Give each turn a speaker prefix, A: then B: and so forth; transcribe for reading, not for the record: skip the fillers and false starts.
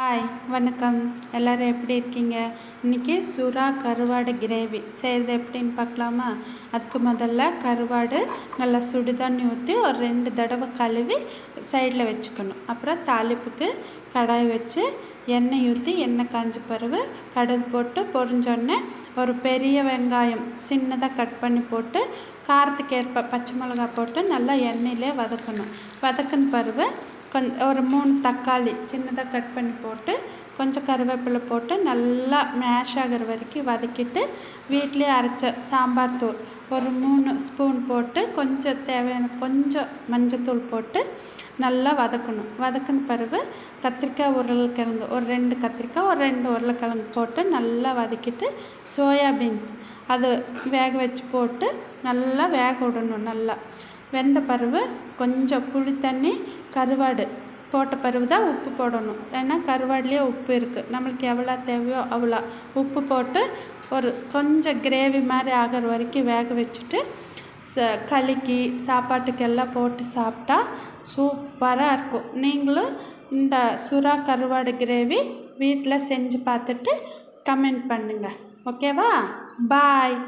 A: Hi வணக்கம். எல்லோரும் எப்படி இருக்கீங்க? இன்றைக்கி சுறா கருவாடு கிரேவி செய்கிறது எப்படின்னு பார்க்கலாமா? அதுக்கு முதல்ல கருவாடு நல்லா சுடு தண்ணி ஊற்றி ஒரு 2 தடவை கழுவி சைடில் வச்சுக்கணும். அப்புறம் தாளிப்புக்கு கடாய் வச்சு எண்ணெய் ஊற்றி எண்ணெய் காஞ்ச பிறகு கடுகு போட்டு பொரிஞ்சோடனே ஒரு பெரிய வெங்காயம் சின்னதாக கட் பண்ணி போட்டு காரத்துக்கு ஏற்ப பச்சை மிளகா போட்டு நல்லா எண்ணெயிலே வதக்கணும். வதக்கின பிறகு ஒரு 3 தக்காளி சின்னதாக கட் பண்ணி போட்டு கொஞ்சம் கருவேப்பிலை போட்டு நல்லா மேஷ் ஆகிற வரைக்கும் வதக்கிட்டு வீட்டிலே அரைச்ச சாம்பார் தூள் ஒரு 3 ஸ்பூன் போட்டு கொஞ்சம் தேவையான கொஞ்சம் மஞ்சத்தூள் போட்டு நல்லா வதக்கணும். வதக்கின பிறகு கத்திரிக்காய் உருளைக்கிழங்கு ஒரு 2 கத்திரிக்காய் ஒரு 2 உருளைக்கிழங்கு போட்டு நல்லா வதக்கிட்டு சோயாபீன்ஸ் அது வேக வச்சு போட்டு நல்லா வேக விடணும். நல்லா வெந்த பிறகு கொஞ்சம் புளி தண்ணி கருவாடு போட்ட பிறகு தான் உப்பு போடணும். ஏன்னா கருவாடுலேயே உப்பு இருக்குது. நம்மளுக்கு எவ்வளோ தேவையோ அவ்வளோ உப்பு போட்டு ஒரு கொஞ்சம் கிரேவி மாதிரி ஆகிற வரைக்கும் வேக வச்சுட்டு கலக்கி சாப்பாட்டுக்கெல்லாம் போட்டு சாப்பிட்டா சூப்பராக இருக்கும். நீங்களும் இந்த சுறா கருவாடு கிரேவி வீட்டில் செஞ்சு பார்த்துட்டு கமெண்ட் பண்ணுங்கள். ஓகேவா? பாய்.